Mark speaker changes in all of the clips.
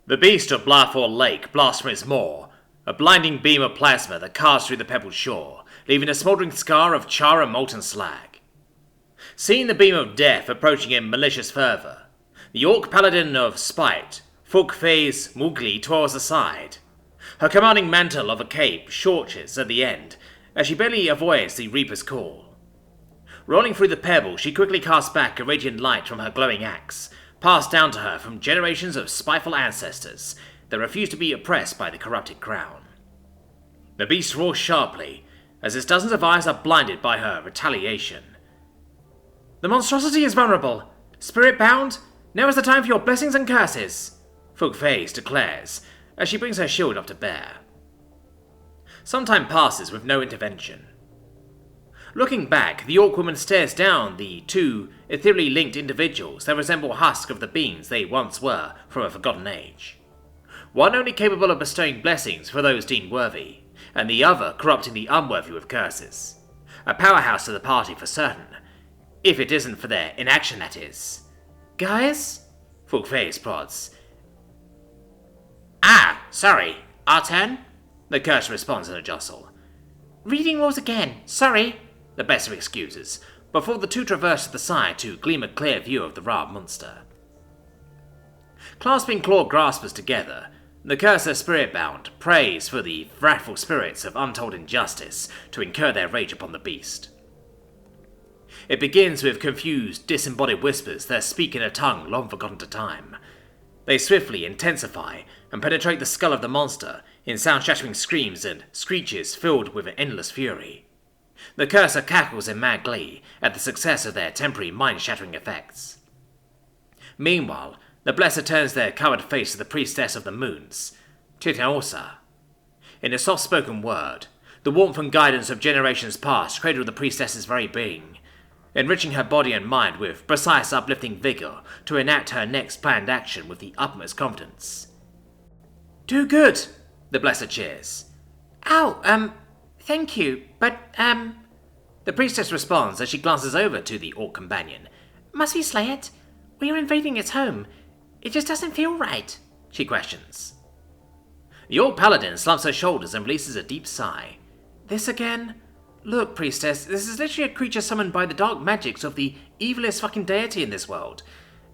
Speaker 1: The beast of Blythorn Lake blasts from its maw, a blinding beam of plasma that carves through the pebbled shore, leaving a smouldering scar of char and molten slag. Seeing the beam of death approaching in malicious fervour, the Orc Paladin of Spite, Fugface Mugli, twirls aside. Her commanding mantle of a cape shortches at the end, as she barely avoids the Reaper's call. Rolling through the pebble, she quickly casts back a radiant light from her glowing axe, passed down to her from generations of spiteful ancestors that refuse to be oppressed by the corrupted crown. The beast roars sharply, as its dozens of eyes are blinded by her retaliation. "The monstrosity is vulnerable. Spirit-bound, now is the time for your blessings and curses," Fugface declares, as she brings her shield up to bear. Some time passes with no intervention. Looking back, the Orc woman stares down the two ethereally linked individuals that resemble husks of the beings they once were from a forgotten age. One only capable of bestowing blessings for those deemed worthy, and the other corrupting the unworthy with curses. A powerhouse to the party for certain, if it isn't for their inaction, that is. "Guys?" Fugface prods. "Ah, sorry, our turn?" The curse responds in a jostle. "Reading rules again, sorry," the Besser excuses, before the two traverse to the side to glean a clear view of the raw monster. Clasping claw graspers together, the curser spirit-bound prays for the wrathful spirits of untold injustice to incur their rage upon the beast. It begins with confused, disembodied whispers that speak in a tongue long forgotten to time. They swiftly intensify and penetrate the skull of the monster in sound-shattering screams and screeches filled with endless fury. The curser cackles in mad glee at the success of their temporary mind-shattering effects. Meanwhile, the Blesser turns their coward face to the priestess of the moons, Tshirt. In a soft-spoken word, the warmth and guidance of generations past cradle the priestess's very being, enriching her body and mind with precise uplifting vigor to enact her next planned action with the utmost confidence. "Do good," the Blesser cheers. "Ow, thank you, but, the priestess responds as she glances over to the Orc companion. "Must we slay it? We are invading its home. It just doesn't feel right," she questions. The Orc Paladin slumps her shoulders and releases a deep sigh. "This again? Look, priestess, this is literally a creature summoned by the dark magics of the evilest fucking deity in this world.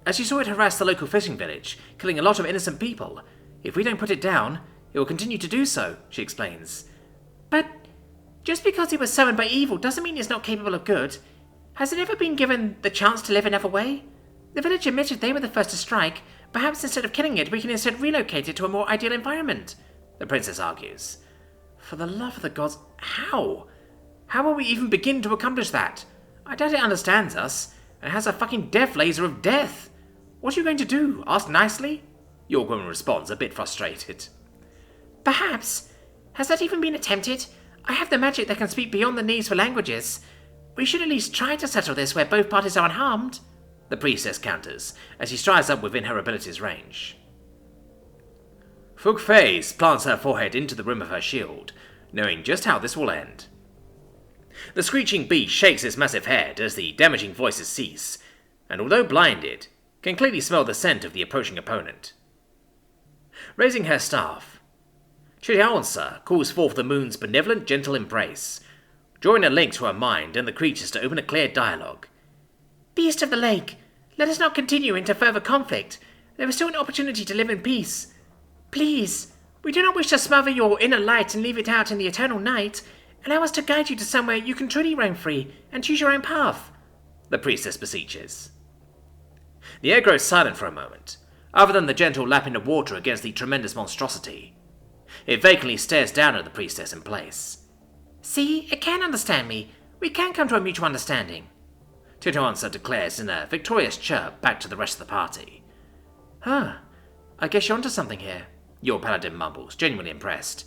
Speaker 1: As you saw it harass the local fishing village, killing a lot of innocent people. If we don't put it down, it will continue to do so," she explains. "But just because it was summoned by evil doesn't mean it's not capable of good. Has it ever been given the chance to live another way? The village admitted they were the first to strike. Perhaps instead of killing it, we can instead relocate it to a more ideal environment," the princess argues. "For the love of the gods, how? How will we even begin to accomplish that? I doubt it understands us, and has a fucking death laser of death. What are you going to do? Ask nicely?" The Orc woman responds, a bit frustrated. "Perhaps. Has that even been attempted? I have the magic that can speak beyond the needs for languages. We should at least try to settle this where both parties are unharmed," the priestess counters, as she strides up within her ability's range. Fugface plants her forehead into the rim of her shield, knowing just how this will end. The screeching beast shakes its massive head as the damaging voices cease, and although blinded, can clearly smell the scent of the approaching opponent. Raising her staff, Tshirt calls forth the moon's benevolent, gentle embrace, drawing a link to her mind and the creatures to open a clear dialogue. "Beast of the lake, let us not continue into further conflict. There is still an opportunity to live in peace. Please, we do not wish to smother your inner light and leave it out in the eternal night. Allow us to guide you to somewhere you can truly roam free and choose your own path," the priestess beseeches. The air grows silent for a moment, other than the gentle lapping of water against the tremendous monstrosity. It vacantly stares down at the priestess in place. "See, it can understand me. We can come to a mutual understanding," Tshirt declares in a victorious chirp back to the rest of the party. "Huh, I guess you're onto something here," your paladin mumbles, genuinely impressed.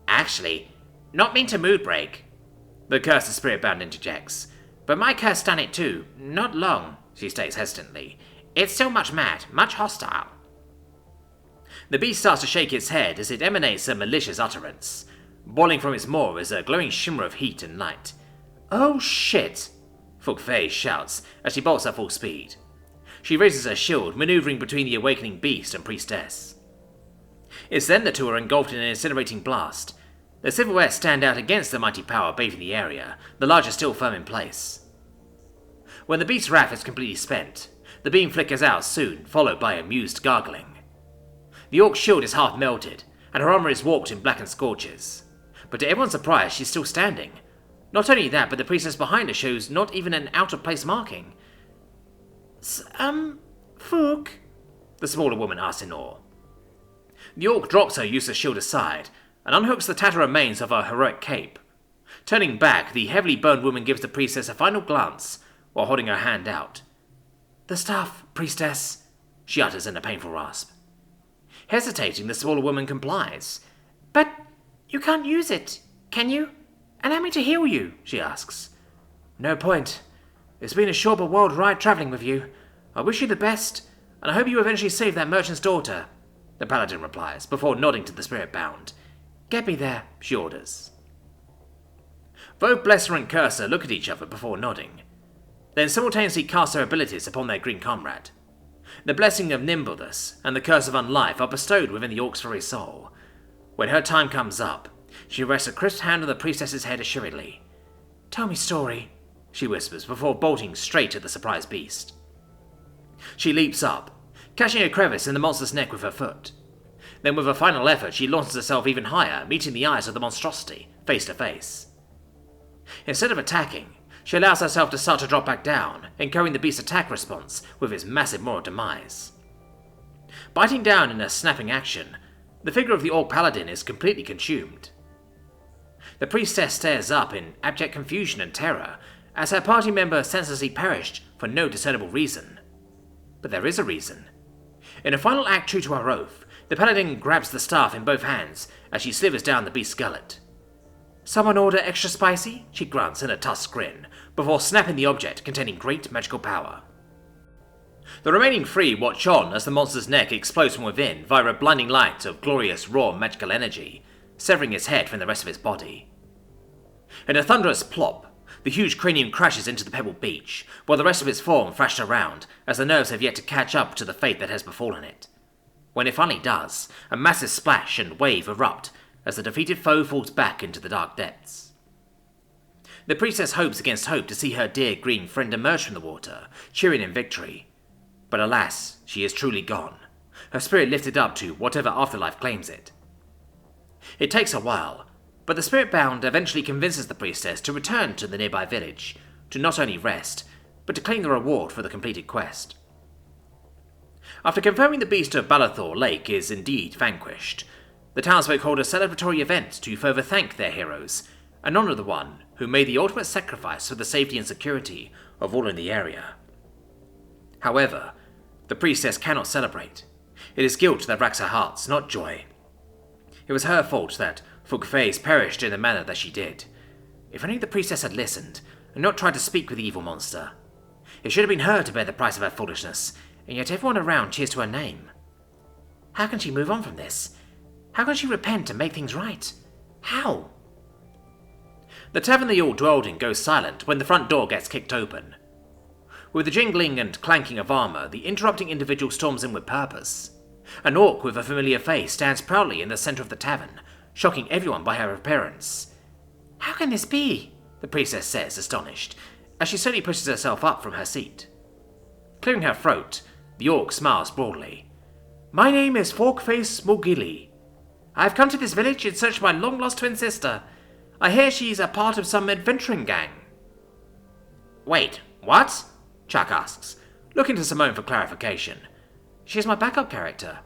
Speaker 1: "Actually, not mean to mood break," the cursed spirit-bound interjects. "But my curse done it too. Not long," she states hesitantly. "It's still much mad, much hostile." The beast starts to shake its head as it emanates a malicious utterance. Boiling from its maw is a glowing shimmer of heat and light. "Oh shit!" Fugface shouts as she bolts at full speed. She raises her shield, maneuvering between the awakening beast and priestess. It's then the two are engulfed in an incinerating blast. Their silhouettes stand out against the mighty power bathing the area, the larger still firm in place. When the beast's wrath is completely spent, the beam flickers out soon, followed by amused gargling. The orc's shield is half melted, and her armor is warped in blackened scorches. But to everyone's surprise, she's still standing. Not only that, but the priestess behind her shows not even an out-of-place marking. Fook? The smaller woman asks in awe. The orc drops her useless shield aside, and unhooks the tattered remains of her heroic cape. Turning back, the heavily burned woman gives the priestess a final glance, while holding her hand out. "The staff, priestess," she utters in a painful rasp. Hesitating, the smaller woman complies. "But you can't use it, can you? Allow me to heal you," she asks. "No point. It's been a short but wild ride travelling with you. I wish you the best, and I hope you eventually save that merchant's daughter," the paladin replies, before nodding to the spirit bound. "Get me there," she orders. Both Blesser and Cursor look at each other before nodding, then simultaneously cast their abilities upon their green comrade. The blessing of nimbleness and the curse of unlife are bestowed within the orc's very soul. When her time comes up, she rests a crisp hand on the priestess's head assuredly. "Tell me story," she whispers before bolting straight at the surprised beast. She leaps up, catching a crevice in the monster's neck with her foot. Then with a final effort, she launches herself even higher, meeting the eyes of the monstrosity, face to face. Instead of attacking, she allows herself to start to drop back down, encoding the beast's attack response with its massive moral demise. Biting down in a snapping action, the figure of the orc paladin is completely consumed. The priestess stares up in abject confusion and terror as her party member senselessly perished for no discernible reason. But there is a reason. In a final act true to her oath, the paladin grabs the staff in both hands as she slithers down the beast's gullet. "Someone order extra spicy?" she grunts in a tusk grin, before snapping the object containing great magical power. The remaining three watch on as the monster's neck explodes from within via a blinding light of glorious raw magical energy, severing its head from the rest of its body. In a thunderous plop, the huge cranium crashes into the pebbled beach, while the rest of its form thrashed around as the nerves have yet to catch up to the fate that has befallen it. When it finally does, a massive splash and wave erupt as the defeated foe falls back into the dark depths. The priestess hopes against hope to see her dear green friend emerge from the water, cheering in victory. But alas, she is truly gone, her spirit lifted up to whatever afterlife claims it. It takes a while, but the spirit bound eventually convinces the priestess to return to the nearby village, to not only rest, but to claim the reward for the completed quest. After confirming the beast of Balathor Lake is indeed vanquished, the townsfolk hold a celebratory event to further thank their heroes, and honour the one who made the ultimate sacrifice for the safety and security of all in the area. However, the priestess cannot celebrate. It is guilt that racks her heart, not joy. It was her fault that Fugface perished in the manner that she did. If only the priestess had listened, and not tried to speak with the evil monster. It should have been her to bear the price of her foolishness, and yet everyone around cheers to her name. How can she move on from this? How can she repent and make things right? How? The tavern they all dwelled in goes silent when the front door gets kicked open. With the jingling and clanking of armor, the interrupting individual storms in with purpose. An orc with a familiar face stands proudly in the center of the tavern, shocking everyone by her appearance. "How can this be?" the priestess says, astonished, as she slowly pushes herself up from her seat. Clearing her throat, the orc smiles broadly. "My name is Forkface Mogili. I have come to this village in search of my long-lost twin sister. I hear she is a part of some adventuring gang." "Wait, what?" Chuck asks, looking to Simone for clarification. "She is my backup character,"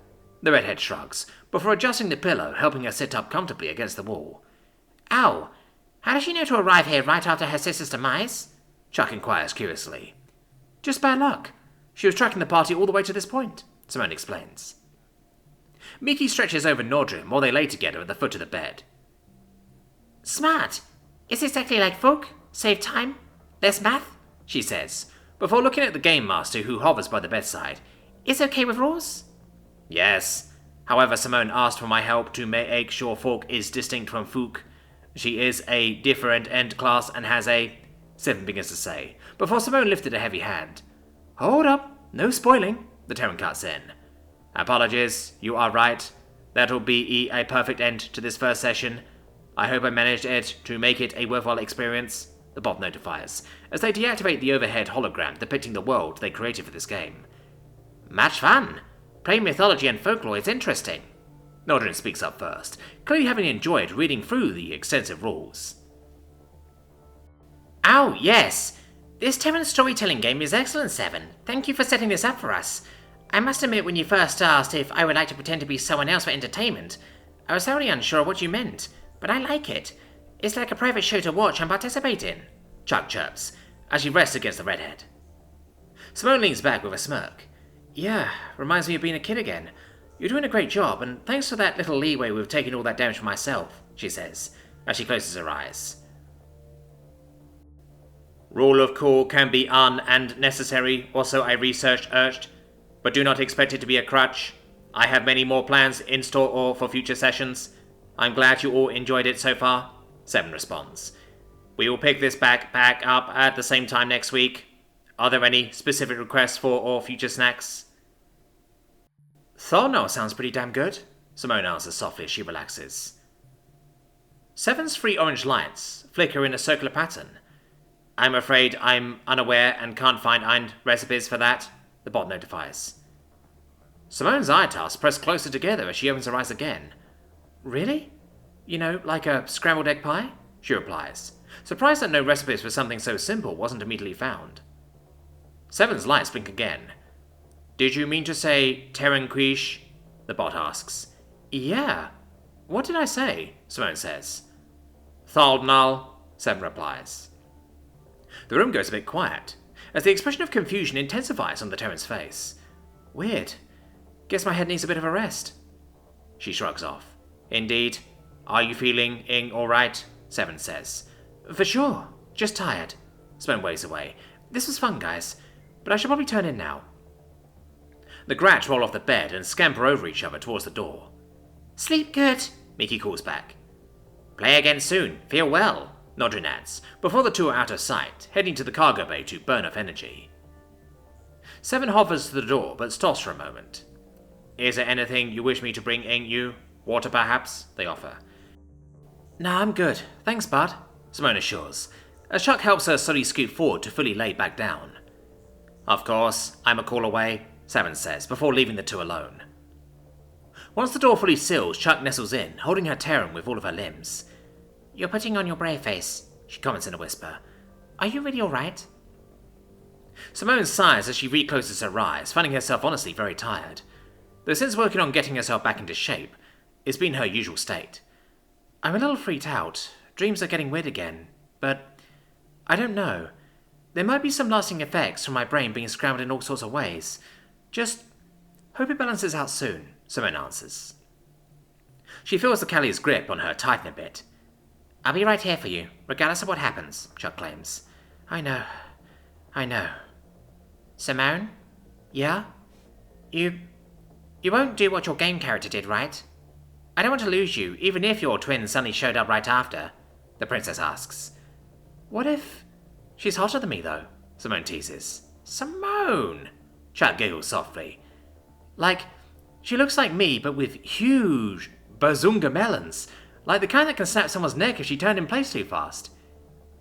Speaker 1: the redhead shrugs, before adjusting the pillow, helping her sit up comfortably against the wall. "Oh, how does she know to arrive here right after her sister's demise?" Chuck inquires curiously. "Just bad luck. She was tracking the party all the way to this point," Simone explains. Meek stretches over Nordrim while they lay together at the foot of the bed. "Smart. It's exactly like folk. Save time. Less math," she says, before looking at the game master who hovers by the bedside. "Is okay with rules?" "Yes. However, Simone asked for my help to make sure Fork is distinct from Fook. She is a different end class and has a..." Seven begins to say, before Simone lifted a heavy hand. "Hold up. No spoiling," the Terran cuts in. "Apologies. You are right. That'll be a perfect end to this first session. I hope I managed, Ed, to make it a worthwhile experience, the bot notifies, as they deactivate the overhead hologram depicting the world they created for this game. Much fun! Playing mythology and folklore is interesting. Nordrin speaks up first, clearly having enjoyed reading through the extensive rules. Oh, yes! This Terran storytelling game is excellent, Seven. Thank you for setting this up for us. I must admit, when you first asked if I would like to pretend to be someone else for entertainment, I was thoroughly unsure of what you meant, but I like it. It's like a private show to watch and participate in, Chuck chirps, as she rests against the redhead. Simone leans back with a smirk. Yeah, reminds me of being a kid again. You're doing a great job, and thanks for that little leeway with taking all that damage for myself, she says, as she closes her eyes. Rule of cool can be and necessary, or so I researched urged, but do not expect it to be a crutch. I have many more plans in store or for future sessions. I'm glad you all enjoyed it so far, Seven responds. We will pick this back up at the same time next week. Are there any specific requests for or future snacks? Thorno sounds pretty damn good, Simone answers softly as she relaxes. Seven's 3 orange lights flicker in a circular pattern. I'm afraid I'm unaware and can't find recipes for that, the bot notifies. Simone's eyetaps press closer together as she opens her eyes again. Really? You know, like a scrambled egg pie? She replies, surprised that no recipes for something so simple wasn't immediately found. Seven's lights blink again. Did you mean to say Terran quiche? The bot asks. Yeah. What did I say? Simone says. Thaldnal, Seven replies. The room goes a bit quiet, as the expression of confusion intensifies on the Terran's face. Weird. Guess my head needs a bit of a rest. She shrugs off. Indeed. Are you feeling alright? Seven says. For sure. Just tired. Simone waves away. This was fun, guys, but I should probably turn in now. The Grats roll off the bed and scamper over each other towards the door. Sleep good, Mickey calls back. Play again soon. Feel well, Nodrin adds, before the two are out of sight, heading to the cargo bay to burn off energy. Seven hovers to the door, but stops for a moment. Is there anything you wish me to bring in you? Water, perhaps? They offer. Nah, I'm good. Thanks, bud, Simone assures, as Chuck helps her slowly scoot forward to fully lay back down. Of course, I'm a call away, Seven says, before leaving the two alone. Once the door fully seals, Chuck nestles in, holding her Terran with all of her limbs. You're putting on your brave face, she comments in a whisper. Are you really alright? Simone sighs as she recloses her eyes, finding herself honestly very tired. Though since working on getting herself back into shape, it's been her usual state. I'm a little freaked out. Dreams are getting weird again, but I don't know. There might be some lasting effects from my brain being scrambled in all sorts of ways. Just hope it balances out soon, Simone answers. She feels the Callie's grip on her tighten a bit. I'll be right here for you, regardless of what happens, Chuck claims. I know. Simone? Yeah? You won't do what your game character did, right? I don't want to lose you, even if your twin suddenly showed up right after, the princess asks. What if she's hotter than me, though? Simone teases. Simone! Chuck giggles softly. Like, she looks like me, but with huge bazunga melons, like the kind that can snap someone's neck if she turned in place too fast.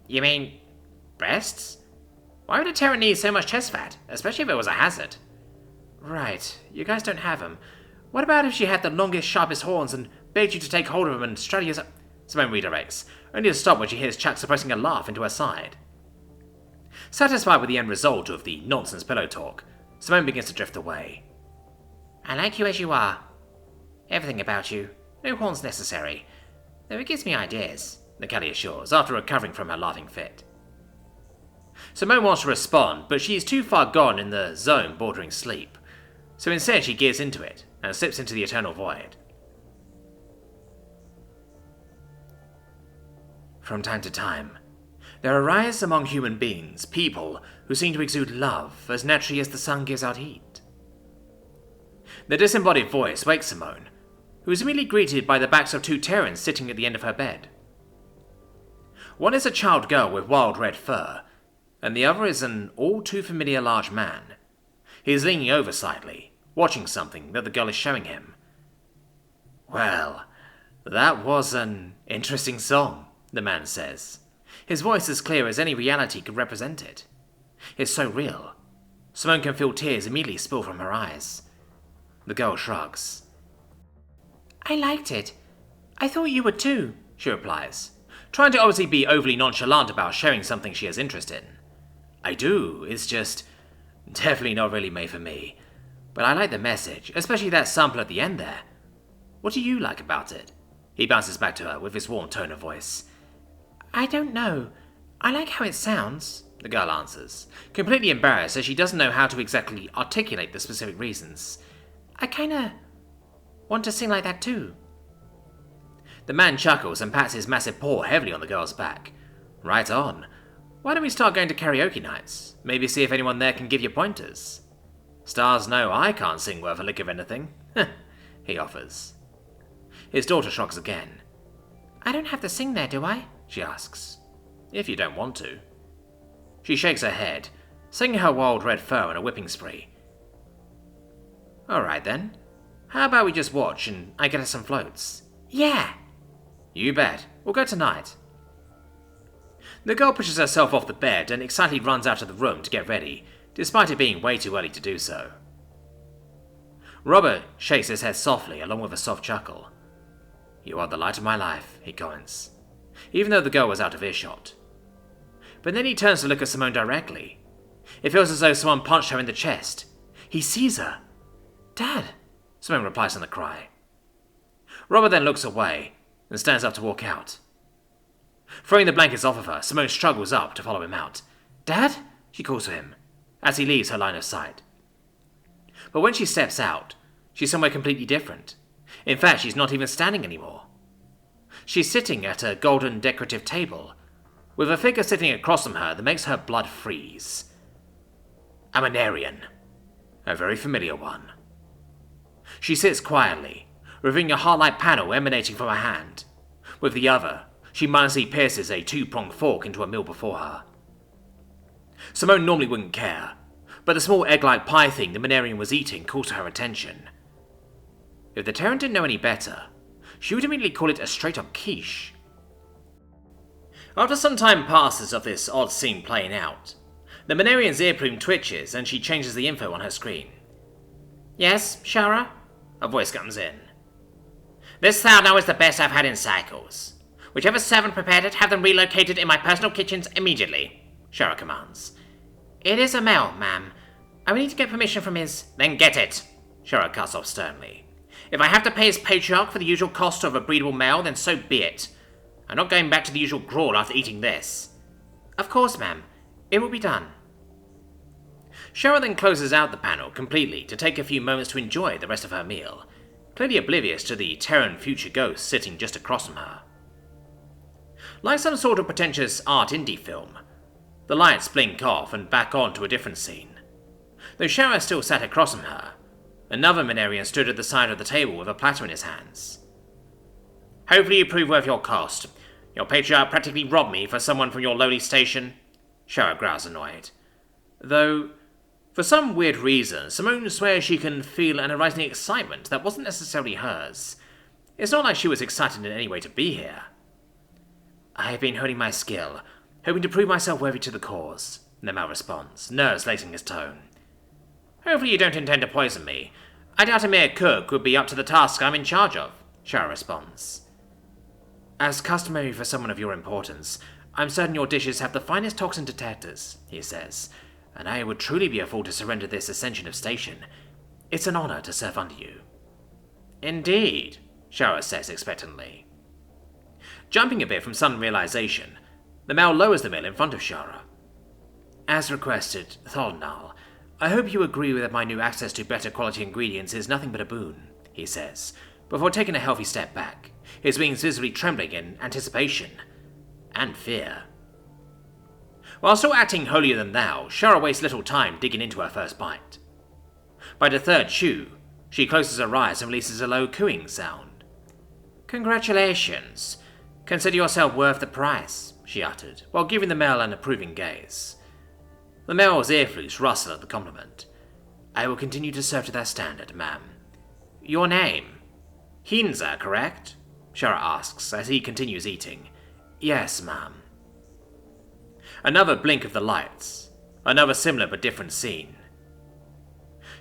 Speaker 1: You mean breasts? Why would a Terran need so much chest fat, especially if it was a hazard? Right, you guys don't have them. What about if she had the longest, sharpest horns and begged you to take hold of them and straddle yourself? Simone redirects, only to stop when she hears Chuck suppressing a laugh into her side. Satisfied with the end result of the nonsense pillow talk, Simone begins to drift away. I like you as you are. Everything about you. No horns necessary. Though it gives me ideas, Nikali assures, after recovering from her laughing fit. Simone wants to respond, but she is too far gone in the zone bordering sleep, so instead she gears into it and slips into the eternal void. From time to time, there arise among human beings people who seem to exude love as naturally as the sun gives out heat. The disembodied voice wakes Simone, who is immediately greeted by the backs of two Terrans sitting at the end of her bed. One is a child girl with wild red fur, and the other is an all-too-familiar large man. He is leaning over slightly, watching something that the girl is showing him. Well, that was an interesting song, the man says. His voice as clear as any reality could represent it. It's so real. Simone can feel tears immediately spill from her eyes. The girl shrugs. I liked it. I thought you would too, she replies, trying to obviously be overly nonchalant about sharing something she has interest in. I do, it's just definitely not really made for me. But I like the message, especially that sample at the end there. What do you like about it? He bounces back to her with his warm tone of voice. I don't know. I like how it sounds, the girl answers, completely embarrassed as she doesn't know how to exactly articulate the specific reasons. I kinda want to sing like that too. The man chuckles and pats his massive paw heavily on the girl's back. Right on. Why don't we start going to karaoke nights? Maybe see if anyone there can give you pointers. Stars know I can't sing worth a lick of anything, he offers. His daughter shrugs again. I don't have to sing there, do I? She asks. If you don't want to. She shakes her head, singing her wild red fur in a whipping spree. Alright then. How about we just watch and I get us some floats? Yeah! You bet. We'll go tonight. The girl pushes herself off the bed and excitedly runs out of the room to get ready, despite it being way too early to do so. Robert shakes his head softly along with a soft chuckle. You are the light of my life, he comments, even though the girl was out of earshot. But then he turns to look at Simone directly. It feels as though someone punched her in the chest. He sees her. Dad, Simone replies in a cry. Robert then looks away and stands up to walk out. Throwing the blankets off of her, Simone struggles up to follow him out. Dad? She calls to him, as he leaves her line of sight. But when she steps out, she's somewhere completely different. In fact, she's not even standing anymore. She's sitting at a golden decorative table, with a figure sitting across from her that makes her blood freeze. A Manarian. A very familiar one. She sits quietly, revealing a heart-like panel emanating from her hand. With the other, she mindlessly pierces a two-pronged fork into a meal before her. Simone normally wouldn't care, but the small egg-like pie thing the Manarian was eating caught to her attention. If the Terran didn't know any better, she would immediately call it a straight-up quiche. After some time passes of this odd scene playing out, the Manarian's ear plume twitches and she changes the info on her screen. Yes, Shara? A voice comes in. This sourdough is the best I've had in cycles. Whichever servant prepared it, have them relocated in my personal kitchens immediately, Shara commands. It is a male, ma'am. I will need to get permission from his... Then get it, Shara cuts off sternly. If I have to pay his patriarch for the usual cost of a breedable male, then so be it. I'm not going back to the usual gruel after eating this. Of course, ma'am. It will be done. Shara then closes out the panel completely to take a few moments to enjoy the rest of her meal, clearly oblivious to the Terran future ghost sitting just across from her. Like some sort of pretentious art indie film, the lights blink off and back on to a different scene. Though Shara still sat across from her, another Manarian stood at the side of the table with a platter in his hands. Hopefully you prove worth your cost. Your patriarch practically robbed me for someone from your lowly station. Shara growls annoyed. Though, for some weird reason, Simone swears she can feel an arising excitement that wasn't necessarily hers. It's not like she was excited in any way to be here. I have been honing my skill, hoping to prove myself worthy to the cause, Nemel responds, nerves lacing his tone. Hopefully you don't intend to poison me. I doubt a mere cook would be up to the task I'm in charge of, Shara responds. As customary for someone of your importance, I'm certain your dishes have the finest toxin detectors, he says, and I would truly be a fool to surrender this ascension of station. It's an honor to serve under you. Indeed, Shara says expectantly. Jumping a bit from sudden realization, the male lowers the meal in front of Shara. As requested, Tholnal, I hope you agree that my new access to better quality ingredients is nothing but a boon, he says, before taking a healthy step back, his wings visibly trembling in anticipation and fear. While still acting holier than thou, Shara wastes little time digging into her first bite. By the third chew, she closes her eyes and releases a low cooing sound. Congratulations. Consider yourself worth the price, she uttered, while giving the male an approving gaze. The male's earflutes rustle at the compliment. I will continue to serve to that standard, ma'am. Your name? Hinza, correct? Shara asks as he continues eating. Yes, ma'am. Another blink of the lights. Another similar but different scene.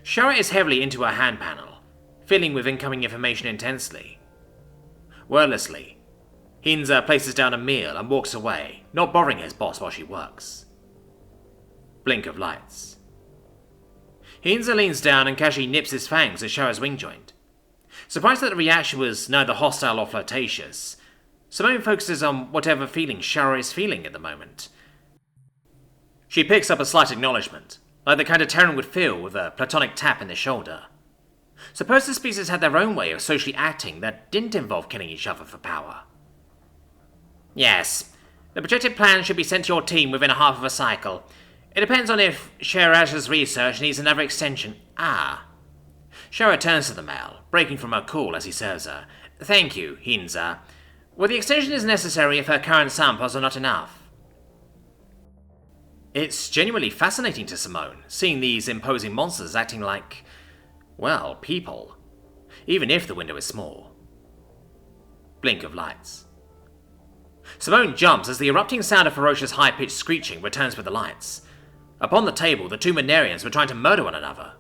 Speaker 1: Shara is heavily into her hand panel, filling with incoming information intensely. Wordlessly, Hinza places down a meal and walks away, not bothering his boss while she works. Blink of lights. Hinza leans down and casually nips his fangs at Shara's wing joint. Surprised that the reaction was neither hostile or flirtatious, Simone focuses on whatever feeling Shara is feeling at the moment. She picks up a slight acknowledgement, like the kind of Terran would feel with a platonic tap in the shoulder. Suppose the species had their own way of socially acting that didn't involve killing each other for power. Yes, the projected plan should be sent to your team within a half of a cycle. It depends on if Shara's research needs another extension. Shara turns to the male, breaking from her cool as he serves her. Thank you, Hinza. Well, the extension is necessary if her current samples are not enough. It's genuinely fascinating to Simone, seeing these imposing monsters acting like, well, people. Even if the window is small. Blink of lights. Simone jumps as the erupting sound of ferocious high-pitched screeching returns with the lights. Upon the table, the two Manarians were trying to murder one another.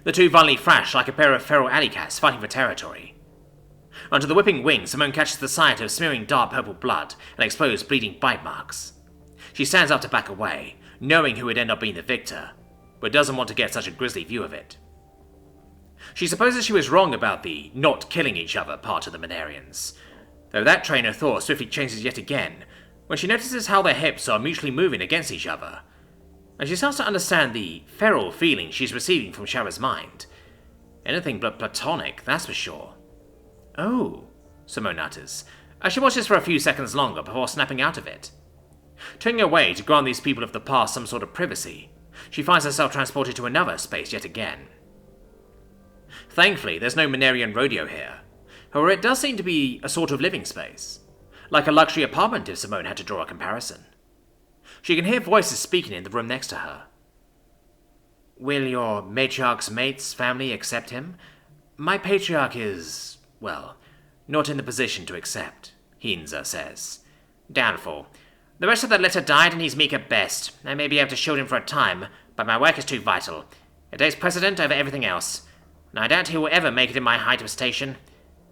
Speaker 1: The two violently thrash like a pair of feral alley cats fighting for territory. Under the whipping wing, Simone catches the sight of smearing dark purple blood and exposed bleeding bite marks. She stands up to back away, knowing who would end up being the victor, but doesn't want to get such a grisly view of it. She supposes she was wrong about the not killing each other part of the Manarians, though that train of thought swiftly changes yet again when she notices how their hips are mutually moving against each other, and she starts to understand the feral feeling she's receiving from Shara's mind. Anything but platonic, that's for sure. Oh, Simone utters, as she watches for a few seconds longer before snapping out of it. Turning away to grant these people of the past some sort of privacy, she finds herself transported to another space yet again. Thankfully, there's no Manarian rodeo here. However, it does seem to be a sort of living space, like a luxury apartment if Simone had to draw a comparison. She can hear voices speaking in the room next to her. Will your matriarch's mate's family accept him? My patriarch is, well, not in the position to accept, Hinza says. Doubtful. The rest of the litter died and he's meek at best. I may be able to shield him for a time, but my work is too vital. It takes precedent over everything else. And I doubt he will ever make it in my height of station.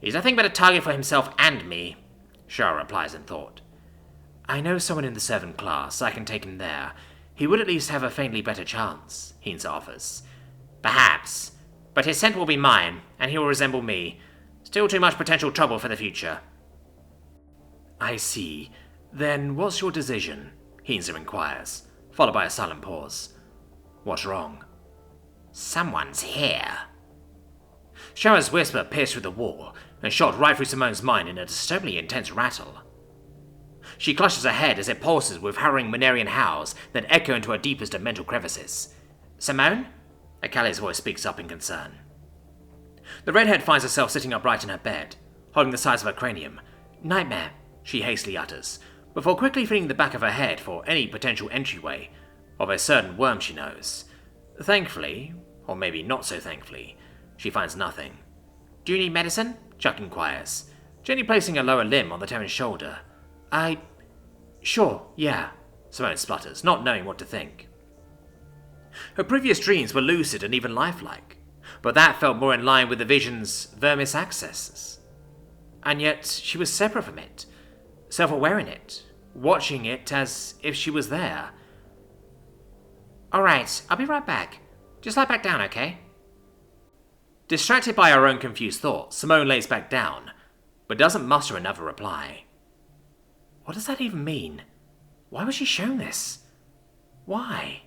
Speaker 1: He's nothing but a target for himself and me, Shara replies in thought. I know someone in the servant class. I can take him there. He would at least have a faintly better chance, Hinza offers. Perhaps. But his scent will be mine, and he will resemble me. Still too much potential trouble for the future. I see. Then what's your decision? Hinza inquires, followed by a silent pause. What's wrong? Someone's here. Shara's whisper pierced through the wall and shot right through Simone's mind in a disturbingly intense rattle. She clutches her head as it pulses with harrowing Manarian howls that echo into her deepest of mental crevices. Simone? Akali's voice speaks up in concern. The redhead finds herself sitting upright in her bed, holding the sides of her cranium. Nightmare, she hastily utters, before quickly feeling the back of her head for any potential entryway of a certain worm she knows. Thankfully, or maybe not so thankfully, she finds nothing. Do you need medicine? Chuck inquires, gently placing a lower limb on the Terran's shoulder. Sure, yeah, Simone splutters, not knowing what to think. Her previous dreams were lucid and even lifelike, but that felt more in line with the vision's vermis accesses. And yet, she was separate from it, self-aware in it, watching it as if she was there. Alright, I'll be right back. Just lie back down, okay? Distracted by her own confused thoughts, Simone lays back down, but doesn't muster another reply. What does that even mean? Why was she shown this? Why?